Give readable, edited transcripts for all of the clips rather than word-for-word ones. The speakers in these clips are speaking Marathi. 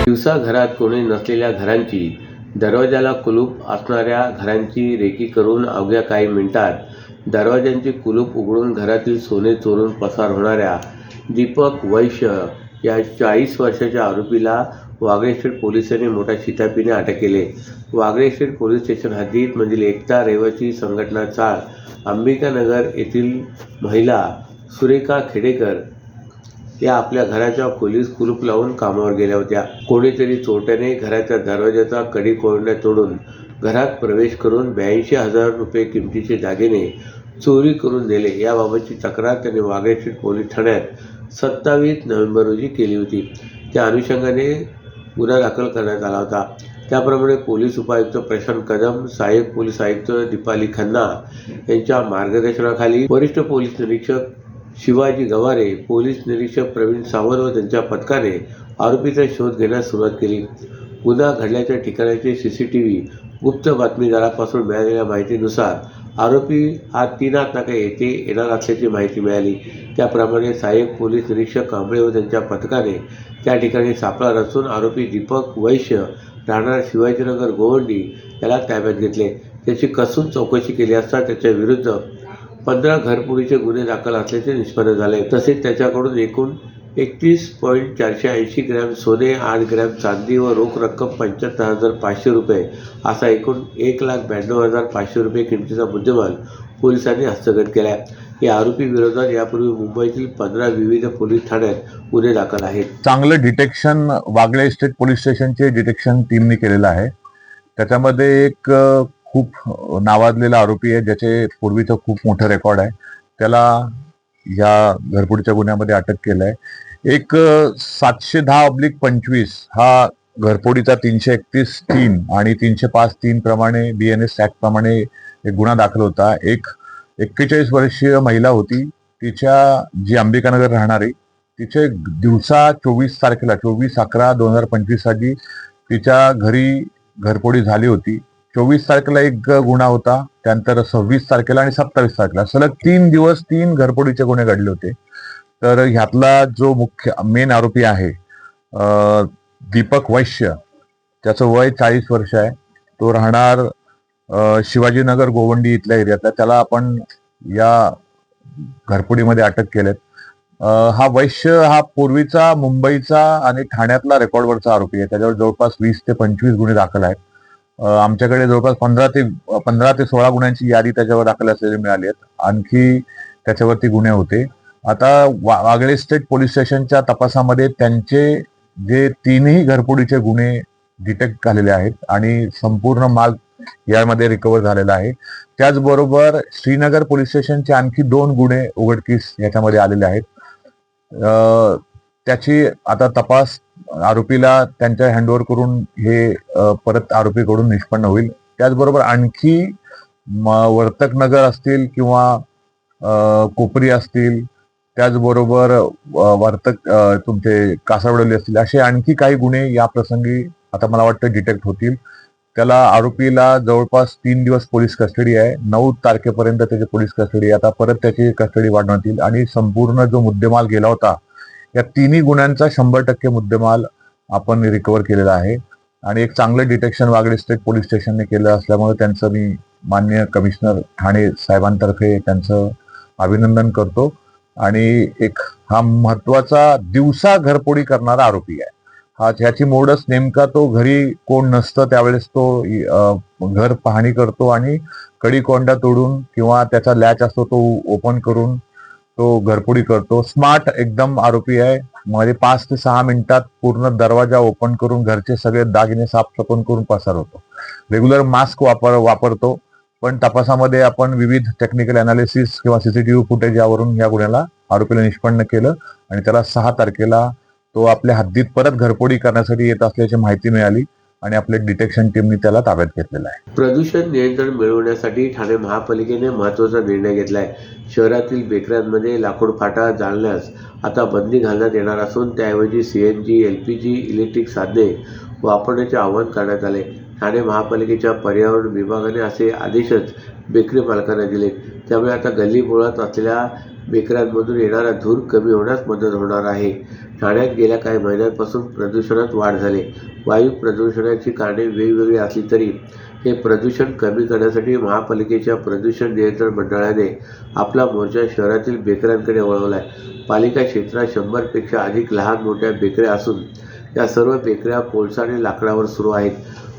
दिवसा घरात कोणी नसलेल्या घरांची, दरवाजाला कुलूप असणाऱ्या घरांची रेकी करून अवघ्या काही मिनिटात दरवाजांची कुलूप उघडून घरातील सोने चोरून पसार होणाऱ्या दीपक वैश्य या 40 वर्षाच्या आरोपीला वागळे स्टेट पोलिसांनी मोठ्या शिताफीने अटक केले. वागळे स्टेट पोलीस स्टेशन हद्दीत मधील एकता रहिवासी संघटना चाळ अंबिकानगर येथील महिला सुरेखा खेडेकर या आपल्या घराच्या खोलीत कुलूप लावून कामावर गेल्या होत्या. कोणीतरी चोरट्याने घराच्या दरवाजाचा कडी कोंडण्या तोडून घरात प्रवेश करून 82,000 रुपये किमतीचे दागिने चोरी करून नेले. याबाबतची तक्रार त्यांनी वागळे स्टेट पोलीस ठाण्यात 27 नोव्हेंबर रोजी केली होती. त्या अनुषंगाने गुन्हा दाखल करण्यात आला होता. त्याप्रमाणे पोलीस उपायुक्त प्रशांत कदम, सहाय्यक पोलीस आयुक्त दीपाली खन्ना यांच्या मार्गदर्शनाखाली वरिष्ठ पोलीस निरीक्षक शिवाजी गवारे, पोलीस निरीक्षक प्रवीण सावंत व त्यांच्या पथकाने आरोपीचा शोध घेण्यास सुरुवात केली. गुन्हा घडल्याच्या ठिकाणाचे CCTV गुप्त बातमीदारापासून मिळालेल्या माहितीनुसार आरोपी हा 3 नाका येथे येणार असल्याची माहिती मिळाली. त्याप्रमाणे सहाय्यक पोलीस निरीक्षक कांबळे व त्यांच्या पथकाने त्या ठिकाणी सापळा रचून आरोपी दीपक वैश्य राहणार शिवाजीनगर गोवंडी याला ताब्यात घेतले. त्याची कसून चौकशी केली असता त्याच्या विरुद्ध 15 घरफोडीचे गुन्हे दाखल असल्याचे निष्पन्न झाले. तसेच त्याच्याकडून एकूण 31.480 ग्रॅम सोने, 8 ग्रॅम चांदी व रोख रक्कम 75,500 रुपये असा एकूण 1,92,500 रुपये किमतीचा मुद्देमाल पोलिसांनी हस्तगत केला. या आरोपी विरोधात यापूर्वी मुंबईतील 15 विविध पोलीस ठाण्यात गुन्हे दाखल आहेत. चांगलं डिटेक्शन वागळे स्टेट पोलीस स्टेशनचे डिटेक्शन टीमने केलेलं आहे. त्याच्यामध्ये एक खूप नावाजलेला आरोपी आहे, ज्याचे पूर्वीचं खूप मोठं रेकॉर्ड आहे. त्याला या घरफोडीच्या गुन्ह्यामध्ये अटक केलं आहे. एक 710/25 हा घरफोडीचा 331(3) आणि 305(3) प्रमाणे BNS ऍक्ट प्रमाणे एक गुन्हा दाखल होता. एक 41 वर्षीय महिला होती. तिच्या जी अंबिकानगर राहणारी, तिचे दिवसा 24 तारखेला 24/11/2025 साली तिच्या घरी घरफोडी झाली होती. 24 तारखेला एक गुन्हा होता, त्यानंतर 26 तारखेला आणि 27 तारखेला सलग 3 दिवस 3 घरफोडीचे गुन्हे घडले होते. तर ह्यातला जो मुख्य मेन आरोपी आहे दीपक वैश्य, त्याचं वय 40 वर्ष आहे. तो राहणार शिवाजीनगर गोवंडी इथल्या एरियातला. त्याला आपण या घरफोडीमध्ये अटक केलेत. हा वैश्य हा पूर्वीचा मुंबईचा आणि ठाण्यातला रेकॉर्डवरचा आरोपी आहे. त्याच्यावर जवळपास 20 ते 25 गुन्हे दाखल आहेत. आमच्याकडे जवळपास 15 ते 16 गुन्ह्यांची यादी त्याच्यावर दाखल असलेली मिळाली आहेत. आणखी त्याच्यावरती गुन्हे होते. आता वागळे स्टेट पोलीस स्टेशनच्या तपासामध्ये त्यांचे जे 3ही घरफोडीचे गुन्हे डिटेक्ट झालेले आहेत आणि संपूर्ण माल यामध्ये रिकव्हर झालेला आहे. त्याचबरोबर श्रीनगर पोलीस स्टेशनचे आणखी 2 गुन्हे उघडकीस याच्यामध्ये आलेले आहेत. त्याची आता तपास आरोपीला त्यांच्या हँडओव्हर करून हे परत आरोपीकडून निष्पन्न होईल. त्याचबरोबर आणखी वर्तकनगर असतील किंवा कोपरी असतील, त्याचबरोबर तुमचे कासावडोली असतील, असे आणखी काही गुन्हे या प्रसंगी आता मला वाटतं डिटेक्ट होतील. त्याला आरोपीला जवळपास 3 दिवस पोलीस कस्टडी आहे. 9 तारखेपर्यंत त्याची पोलीस कस्टडी आहे. आता परत त्याची कस्टडी वाढवण्यात येईल आणि संपूर्ण जो मुद्देमाल गेला होता या 3ही गुन्ह्यांचा 100% मुद्देमाल आपण रिकव्हर केलेला आहे. आणि एक चांगलं डिटेक्शन वागळे स्टेट पोलीस स्टेशनने केलं असल्यामुळे त्यांचं मी माननीय कमिशनर ठाणे साहेबांतर्फे त्यांचं अभिनंदन करतो. आणि एक हा महत्वाचा दिवसा घरफोडी करणारा आरोपी आहे. ह्याची मोडच नेमका तो घरी कोण नसतं त्यावेळेस तो घर पाहणी करतो आणि कडी कोंडा तोडून किंवा त्याचा लॅच असतो तो ओपन करून तो घरफोडी करतो. स्मार्ट एकदम आरोपी आहे. मध्ये 5 ते 6 मिनिटात पूर्ण दरवाजा ओपन करून घरचे सगळे दागिने साफसफाई करून पसार होतो. रेग्युलर मास्क वापरतो. पण तपासामध्ये आपण विविध टेक्निकल अनालिसिस किंवा CCTV फुटेज यावरून या गुन्ह्याला आरोपीला निष्पन्न केलं आणि त्याला 6 तारखेला तो आपल्या हद्दीत परत घरफोडी करण्यासाठी येत असल्याची माहिती मिळाली आणि आपल्या डिटेक्शन टीमने त्याला ताब्यात घेतलेला आहे. प्रदूषण नियंत्रण मिळवण्यासाठी ठाणे महापालिकेने महत्त्वाचा निर्णय घेतला आहे. शहरातील बेकऱ्यांमध्ये लाकूड फाटा जाळण्यास आता बंदी घालण्यात येणार असून त्याऐवजी CNG, LPG इलेक्ट्रिक साधने वापरण्याचे आवाहन करण्यात आले. ठाणे महापालिकेच्या पर्यावरण विभागाने असे आदेशच बेकरी मालकांना दिले. त्यामुळे आता गल्लीबोळात असलेल्या बेकऱ्यांमधून येणारा धूर कमी होण्यास मदत होणार आहे. ठाण्यात गेल्या काही महिन्यांपासून प्रदूषणात वाढ झाली. वायू प्रदूषणाची कारणे वेगवेगळी असली तरी हे प्रदूषण कमी करण्यासाठी महापालिकेच्या प्रदूषण नियंत्रण मंडळाने आपला मोर्चा शहरातील बेकऱ्यांकडे वळवला आहे. पालिका क्षेत्रात 100पेक्षा अधिक लहान मोठ्या बेकऱ्या असून या सर्व बेकऱ्या कोळसा आणि लाकडावर सुरू आहेत.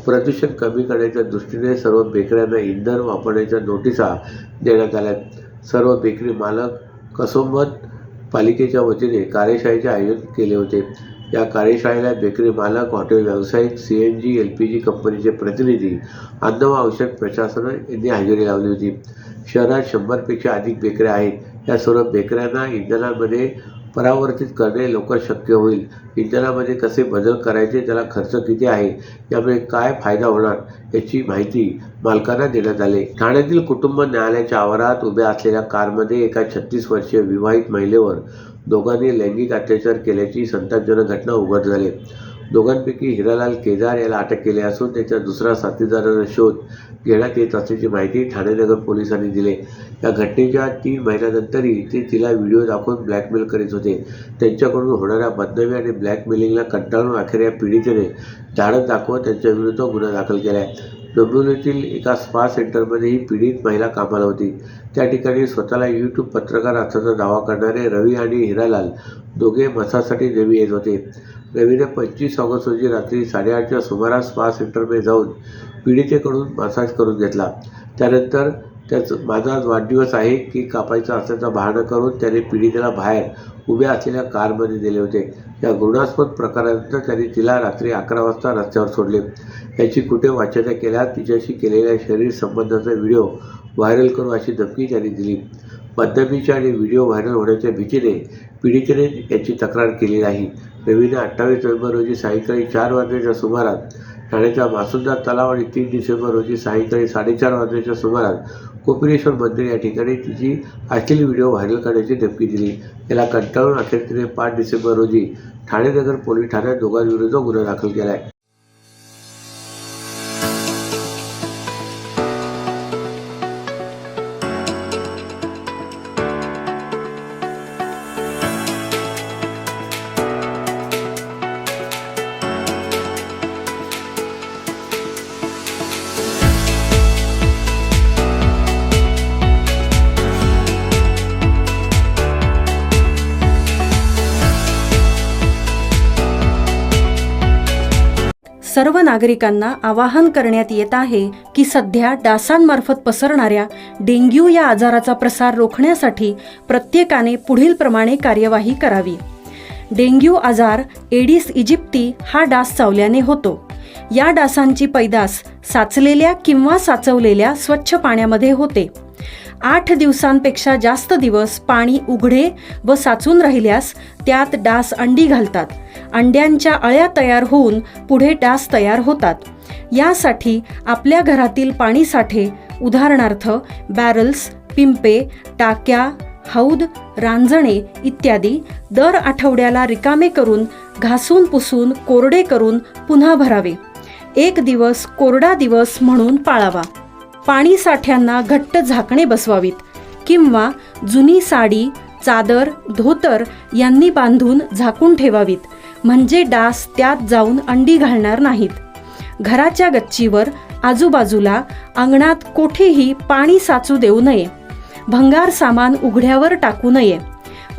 प्रदूषण कमी करण्याच्या दृष्टीने सर्व बेकऱ्यांना इंधन वापरण्याच्या नोटिसा देण्यात आल्या. सर्व बेकरी मालक कसोबत पालिकेच्या वतीने कार्यशाळेचे आयोजन केले होते. या कार्यशाळेला बेकरी मालक, हॉटेल व्यावसायिक, CNG, LPG कंपनीचे प्रतिनिधी, अन्न व औषध प्रशासन यांनी हजेरी लावली होती. शहरात 100पेक्षा अधिक बेकऱ्या आहेत. या सर्व बेकऱ्यांना इंधनामध्ये परावर्तित करणे लवकर शक्य होईल. इंधनामध्ये कसे बदल करायचे, त्याला खर्च किती आहे, यामुळे काय फायदा होणार याची माहिती मालकांना देण्यात आली. ठाण्यातील कुटुंब न्यायालयाच्या आवारात उभ्या असलेल्या कारमध्ये एका 36 वर्षीय विवाहित महिलेवर दोघांनी लैंगिक अत्याचार केल्याची संतापजनक घटना उघड झाली. दोघांपैकी हिरालाल केदार याला अटक केली असून त्याच्या दुसऱ्या साथीदाराचा शोध घेण्यात येत असल्याची माहिती ठाणे नगर पोलिसांनी दिली. या घटनेच्या 3 महिन्यानंतरही ते तिला व्हिडिओ दाखवून ब्लॅकमेल करीत होते. त्यांच्याकडून होणाऱ्या बदनामी आणि ब्लॅकमेलिंगला कंटाळून अखेर या पीडितेने धाडस दाखवत त्यांच्याविरुद्ध गुन्हा दाखल केला आहे. डोंबिवलीतील एका स्पा सेंटरमध्ये ही पीडित महिला कामाला होती. त्या ठिकाणी स्वतःला YouTube पत्रकार असल्याचा दावा करणारे रवी आणि हिरालाल दोघे मसाजसाठी नेहमी येत होते. रवीने 25 ऑगस्ट रोजी रात्री 8:30च्या सुमारास स्पा सेंटरमध्ये जाऊन पीडितेकडून मसाज करून घेतला. त्यानंतर माझा वाढदिवस आहे, केक कापायचा असल्याचा बहाणा करून त्याने पीडितेला बाहेर उभ्या असलेल्या कारमध्ये दिले होते. या घृणास्पद प्रकारानंतर त्यांनी तिला रात्री 11 वाजता रस्त्यावर सोडले. याची कुठे वाच्यता केल्यास तिच्याशी केलेल्या शरीर संबंधाचा व्हिडिओ व्हायरल करू अशी धमकी त्यांनी दिली. बदनामीच्या आणि व्हिडिओ व्हायरल होण्याच्या भीतीने पीडितेने याची तक्रार केली नाही. रवीने 28 नोव्हेंबर रोजी सायंकाळी 4 वाजण्याच्या सुमारास ठाण्याच्या मासुंदा तलाव आणि 3 डिसेंबर रोजी सायंकाळी 4:30 वाजण्याच्या सुमारास कोपिनेश्वर मंदिर या ठिकाणी तिची अश्लील व्हिडिओ व्हायरल करण्याची धमकी दिली. याला कंटाळून अखेर तिने 5 डिसेंबर रोजी ठाणे नगर पोलीस ठाण्यात दोघांविरुद्ध गुन्हा दाखल केला आहे. सर्व नागरिकांना आवाहन करण्यात येत आहे की सध्या डासांमार्फत पसरणाऱ्या डेंग्यू या आजाराचा प्रसार रोखण्यासाठी प्रत्येकाने पुढीलप्रमाणे कार्यवाही करावी. डेंग्यू आजार एडिस इजिप्ती हा डास चावल्याने होतो. या डासांची पैदास साचलेल्या किंवा साचवलेल्या स्वच्छ पाण्यामध्ये होते. 8 दिवसांपेक्षा जास्त दिवस पाणी उघडे व साचून राहिल्यास त्यात डास अंडी घालतात. अंड्यांच्या अळ्या तयार होऊन पुढे डास तयार होतात. यासाठी आपल्या घरातील पाणीसाठे उदाहरणार्थ बॅरल्स, पिंपे, टाक्या, हौद, रांजणे इत्यादी दर आठवड्याला रिकामे करून घासून पुसून कोरडे करून पुन्हा भरावे. 1 दिवस कोरडा दिवस म्हणून पाळावा. पाणी साठ्यांना घट्ट झाकणे बसवावीत किंवा जुनी साडी, चादर, धोतर यांनी बांधून झाकून ठेवावीत, म्हणजे डास त्यात जाऊन अंडी घालणार नाहीत. घराच्या गच्चीवर, आजूबाजूला, अंगणात कोठेही पाणी साचू देऊ नये. भंगार सामान उघड्यावर टाकू नये.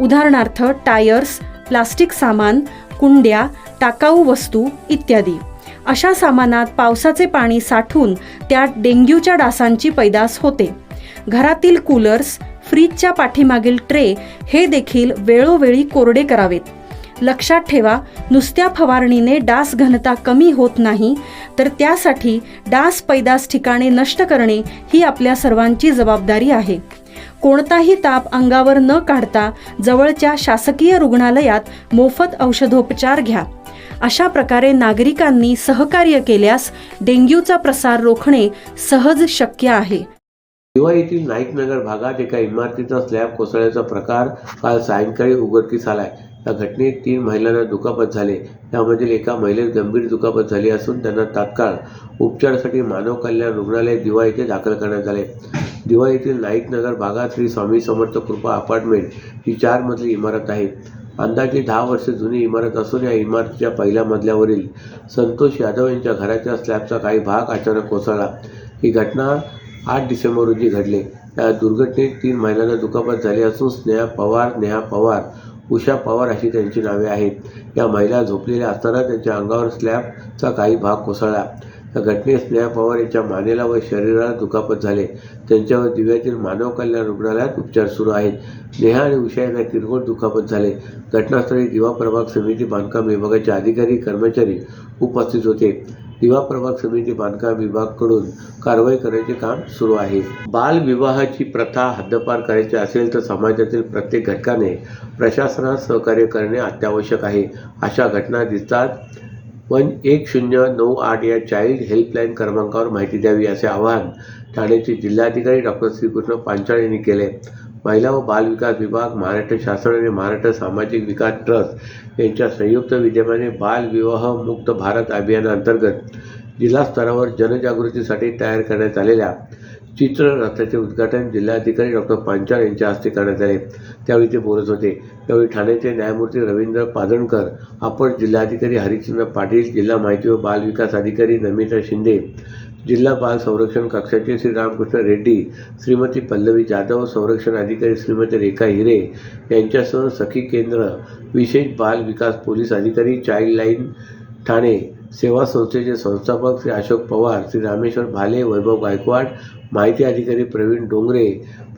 उदाहरणार्थ टायर्स, प्लास्टिक सामान, कुंड्या, टाकाऊ वस्तू इत्यादी. अशा सामानात पावसाचे पाणी साठून त्यात डेंग्यूच्या डासांची पैदास होते. घरातील कूलर्स, फ्रीजच्या पाठीमागील ट्रे हे देखील वेळोवेळी कोरडे करावेत. लक्षात ठेवा, नुसत्या फवारणीने डास घनता कमी होत नाही, तर त्यासाठी डास पैदास ठिकाणे नष्ट करणे ही आपल्या सर्वांची जबाबदारी आहे. कोणताही ताप अंगावर न काढता जवळच्या शासकीय रुग्णालयात मोफत औषधोपचार घ्या. अशा प्रकारे नागरिकांनी सहकार्य केल्यास डेंग्यूचा प्रसार रोखणे सहज शक्य आहे. दिवाळीतील नाईकनगर भागात एका इमारतीचा स्लॅब कोसळण्याचा प्रकार काल सायंकाळी उघडकीस आलाय. या घटनेत 3 महिलांना दुखापत झाले. यामधील एका महिलेस गंभीर दुखापत झाली असून त्यांना तात्काळ उपचारासाठी मानव कल्याण रुग्णालय दिवा येथे दाखल करण्यात आले. दिवा येथील नाईक नगर भागात श्री स्वामी समर्थ कृपा अपार्टमेंट ही 4 मजली इमारत आहे. अंदाजे 10 वर्षे जुनी इमारत असून या इमारतीच्या पहिल्या मजल्यावरील संतोष यादव यांच्या घराच्या स्लॅबचा काही भाग अचानक कोसळला. ही घटना 8 डिसेंबर रोजी घडली. या दुर्घटनेत 3 महिलांना दुखापत झाली असून स्नेहा पवार, नेहा पवार, उषा पवार अशी त्यांची नावे आहेत. या महिला झोपलेल्या असताना त्यांच्या अंगावर स्लॅबचा काही भाग कोसळला. या घटनेत स्नेहा पवार यांच्या मानेला व शरीराला दुखापत झाले. त्यांच्यावर दिव्यातील मानव कल्याण रुग्णालयात उपचार सुरू आहेत. नेहा आणि उषा यांना किरकोळ दुखापत झाले. घटनास्थळी दिवा प्रभाग समिती बांधकाम विभागाचे अधिकारी कर्मचारी उपस्थित होते. दिवा प्रभाग समिती बांधकाम विभागाकडून कारवाई करण्याचे काम सुरू आहे. बालविवाहाची प्रथा हद्दपार करायची असेल तर समाजातील प्रत्येक घटकाने प्रशासनास सहकार्य करणे अत्यावश्यक आहे. अशा घटना दिसतात 1098 या चाइल्ड हेल्पलाईन क्रमांकावर माहिती द्यावी असे आवाहन ठाण्याचे जिल्हाधिकारी डॉ. श्रीकृष्ण पांचाळ यांनी केले. महिला व बाल विकास विभाग, महाराष्ट्र शासन आणि महाराष्ट्र सामाजिक विकास ट्रस्ट यांच्या संयुक्त विद्यमाने बाल विवाह मुक्त भारत अभियानाअंतर्गत जिल्हा स्तरावर जनजागृतीसाठी तयार करण्यात आलेल्या चित्ररथाचे उद्घाटन जिल्हाधिकारी डॉ. पांचाळ यांच्या हस्ते करण्यात आले. त्यावेळी ते बोलत होते. यावेळी ठाण्याचे न्यायमूर्ती रवींद्र पादणकर, अपर जिल्हाधिकारी हरिश्चंद्र पाटील, जिल्हा माहिती व बाल विकास अधिकारी नमिता शिंदे, जिल्हा बाल संरक्षण कक्षाचे श्री रामकृष्ण रेड्डी, श्रीमती पल्लवी जाधव, संरक्षण अधिकारी श्रीमती रेखा हिरे यांच्यासह सखी केंद्र, विशेष बाल विकास पोलीस अधिकारी, चाइल्ड लाईन ठाणे सेवा संस्थेचे संस्थापक श्री अशोक पवार, श्री रामेश्वर भाले, वैभव गायकवाड, माहिती अधिकारी प्रवीण डोंगरे,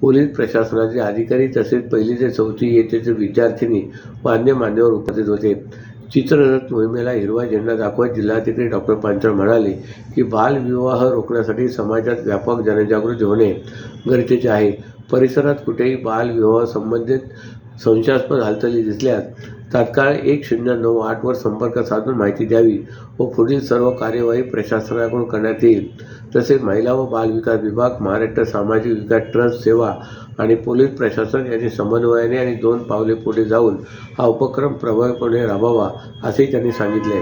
पोलीस प्रशासनाचे अधिकारी तसेच 1ली ते 4थी इयत्तेचे विद्यार्थिनी व अन्य मान्यवर उपस्थित होते. चित्ररथ मोहिमेला हिरवा झेंडा दाखवत जिल्हाधिकारी डॉ. पांचाळ म्हणाले की बालविवाह रोखण्यासाठी समाजात व्यापक जनजागृती होणे गरजेचे आहे. परिसरात कुठेही बालविवाह संबंधित संशयास्पद हालचाली दिसल्यास तात्काळ 1098 वर संपर्क साधून माहिती द्यावी व पुढील सर्व कार्यवाही प्रशासनाकडून करण्यात येईल. तसेच महिला व बाल विकास विभाग, महाराष्ट्र सामाजिक विकास ट्रस्ट, सेवा आणि पोलीस प्रशासन यांनी समन्वयाने आणि 2 पावले पुढे जाऊन हा उपक्रम प्रभावीपणे राबवावा असेही त्यांनी सांगितले.